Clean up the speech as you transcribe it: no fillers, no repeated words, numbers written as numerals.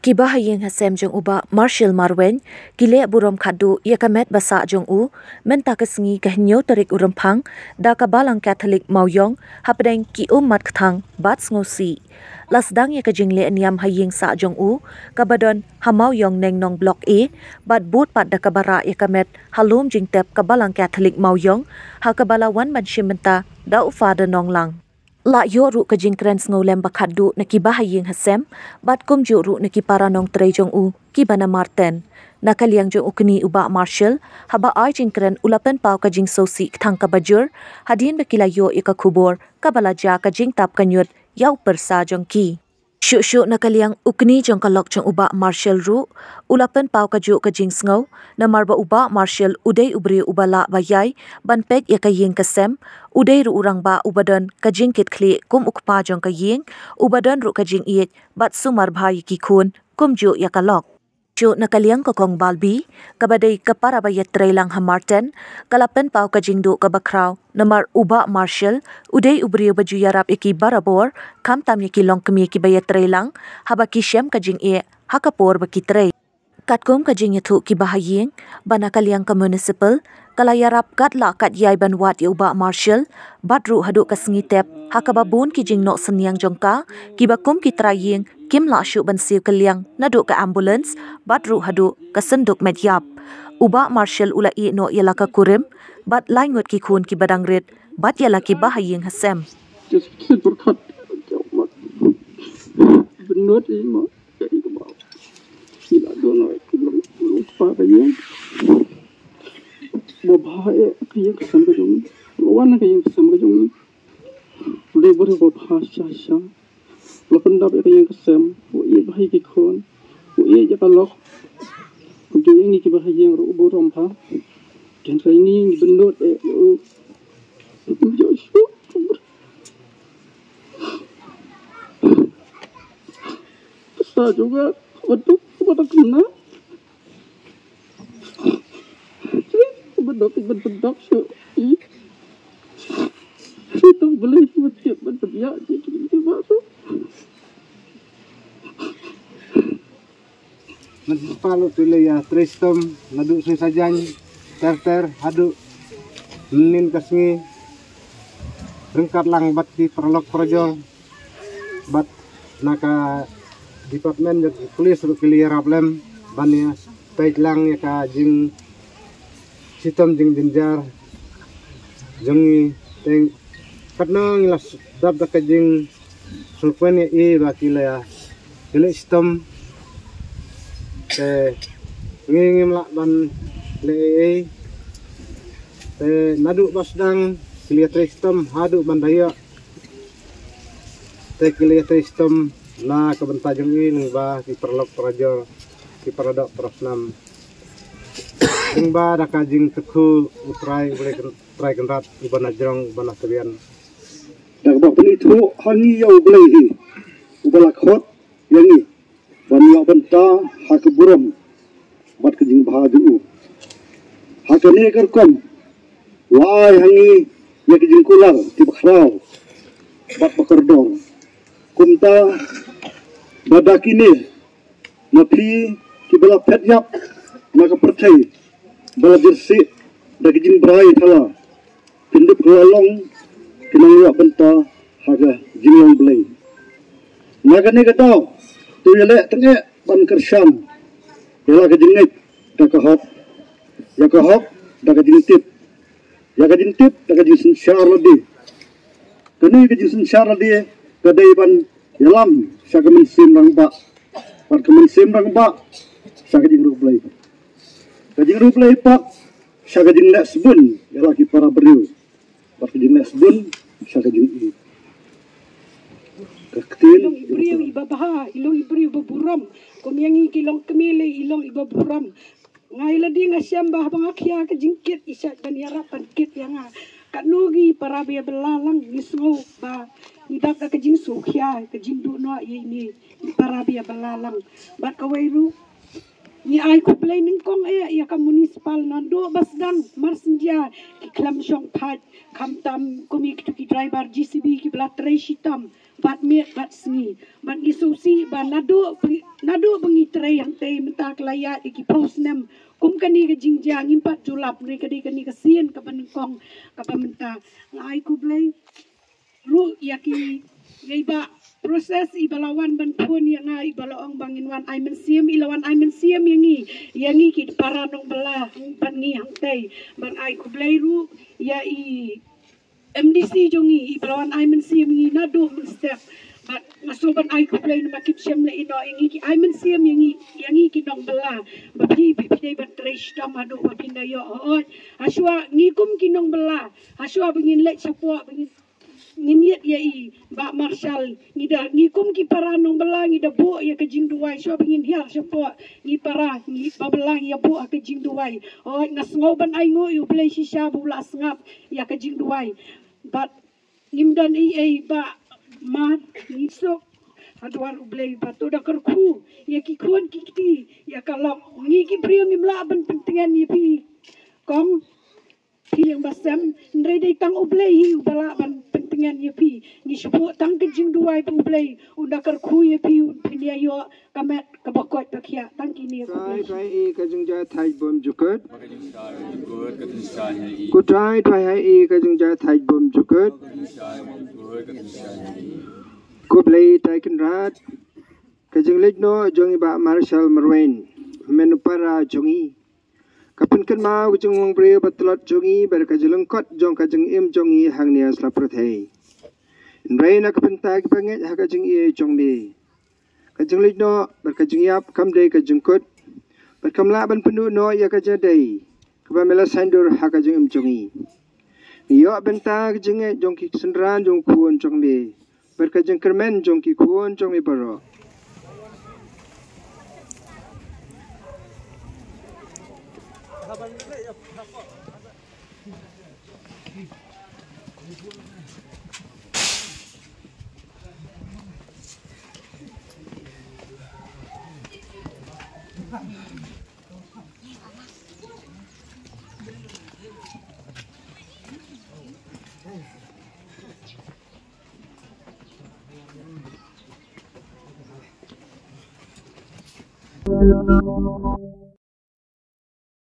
Kiba hayeng hasem jong uba Marshall Marwen kile burom khadu yakamet basa jong u menta kesengi kahnyo tarik urempang da kabalang Catholic mauyong hapdeng ki mat kthang bat ngosi lasdang yakajingle niam hayeng sa jong u kabadon hamauyong neng nong block A bat but pat da kabara yakamet halum jingtep kabalang Catholic mauyong ha kabala wan ban shimenta da ufada nonglang La yo ru ka jingkren ngolem bakhadu na kibahayeng hasem bat kum jo ru na kipara nong trei jong u kibana marten nakaliang jong ukni uba Marshall haba ai jingkren ulapen pau ka jing sosi thang ka bajur hadin bekila yo ika khubor kabala ja ka jing tap kanyut yau persa jong ki shu nakaliang ukni jong kalok jong uba Marshall ru ulapen pau ka jo ka jing sngo na marba uba Marshall udai ubri ubala bayai ban pek ya ka yeng kasem udai ru urang ba ubadon ka jing kit khli kum ukpa jong ka yeng ubadon ru ka jing iet bat sumar bhai ki khun kum jo ya kalok jo nakaliang ko kong balbi kabadai kapara ba yatre lang hamarten kalapen pau ka jingdo ka bakraw namar uba Marshall udai ubri baju yarap iki barabor kam tam yaki long kemi ki ba yatre lang haba ki shem ka jing e hakapor ba ki tre katkom ka jing yathu ki bahayeng banakaliang ka municipal kalayarap kat la kat yai ban wat ya uba Marshall batru hadu ka sngitep hakababun ki jing no senyang jongka ki bakum ki trayeng kim la shu ban siu kaliang nadu ka ambulance batru hadu ka senduk medyap uba Marshall ulai no yala ka kurim bat laingut ki khun ki badangrit bat yala ki bahayeng hasem just berkat benut ini mah jadi ke bawah sila dono lupa kayeng bahaya kayeng kesam ke jong lawan kayeng kesam ke jong boleh boleh bahasa sah lapendap kayeng kesam ye bahaya ki khon ye ja kalok jo ini ki bahaya ru borom ha dan ini benut jo shu sa juga betul betul kena betul sih itu boleh betul ya jadi masuk Palu tule ya tristom nadu sajan ter hadu nin kasngi rengkat lang bat di perlok projol bat naka department jok polis ru clear problem bania page lang ya ka jing sistem jing dinjar jeng teng katnang las dab da ka jing sulpen ya i bakila ya ile sistem te ngingim la ban le te nadu basdang clear sistem hadu bandaya te clear sistem na kabantajong ini ba ki perlok prajo ki paradok prosnam ing ba da kajing teku utrai boleh trai kenrat ubana jrong ubana tabian dak ba penitu hani yo blehi ubala khot yangi ban yo benta ha keburum bat kejing bahadu ha kene kerkom wai hangi ya kejing kular ti bakrau bat bakardor kumta badak ini napi kibala petyap maka percaya bala jersi dagi jin berai thala pindup rolong kinang wa benta haga jinglong belai naga ne gatau tu yele tenge ban kersham yela ga jingit daga hop daga jintip daga jin syar ladi kene ga jin syar ladi kadai ban yalam saka mensim rang ba par kemensim rang ba saka jing ruplay kajing ruplay pak saka jing nak sebun yala ki para beriu par jing nak sebun saka jing i kaktil ilong ibriu ibabaha ilong ibriu baburam kumyangi kilong kemile ilong ibaburam ngai ladi ngasyam bah bangakhya ka jingkit isat ban yarapan kit yanga kanugi para bia belalang nisngo ba idak ka jing sukhya ka jing du no ye ni para bia belalang bat kawairu ni ai ku play ning kong ya ka municipal na do bas dang marsindia ki klam shong phat kam tam komi ki driver GCB ki bla treshitam bat me bat sni ban gi susi ban nado bengi tre yang te menta klaya ki post nem kum kani ke jingjang impat julap ni kani ke sien ka ban kong ka pamenta ai ku play ru ya ki iba proses ibalawan ban pun yang ai balaong bangin wan ai mensiam ilawan ai mensiam yangi ki para nong bala ban ngi hang tei ban ai ku play ru ya i MDC jongi ibalawan ai mensiam ngi nado step but masoban ai ku play na makip siam le ino ingi ki ai mensiam yangi ki nong bala bapi dei ban trash tam adu bapi na yo aswa ngikum ki nong bala aswa bengin lek sapua bengin nginyet ya i ba marshal ngida ngikum ki para nong belang ngida bo ya ke jing duai so bingin hiar sepo ngi para ngi ba belang ya bo ke jing duai ngas ngoban ai ngo yu play shisha bula sngap ya ke jing duai but ngimdan i ba ma ngi so adwar ublay batu da kerku ya ki kuan ki ti ya kalau ngi ki priyo ngi mla ban pentingan ya pi kong yang basam ndrei tang ublay hi ubala ban pentingan ya pi ni sepo tang ke jing duai pu ublay unda kerku ya pi pinia yo kamet kabakot takia tang kini ya trai e ka jing ja thai bom jukut ku trai e ka jing ja thai bom jukut ku play tai kan rat ka jing lek no jongi ba Marshal Marwen menupara jongi kapun kan mau jeng wong brio batlot jongi ber ka jelengkot jong ka jeng im jongi hang nia slaprothei nrei na kapun ta ki panget ha ka jeng e jong me ka jeng lik no ber ka jeng yap kam dei ka jengkot ber kam la ban penu no ya ka jadei ka ba mela sandur ha ka jeng im jongi yo ben ta ka jeng e jong ki senran jong kuon jong me ber ka jeng kermen jong ki kuon jong me baro Thank you.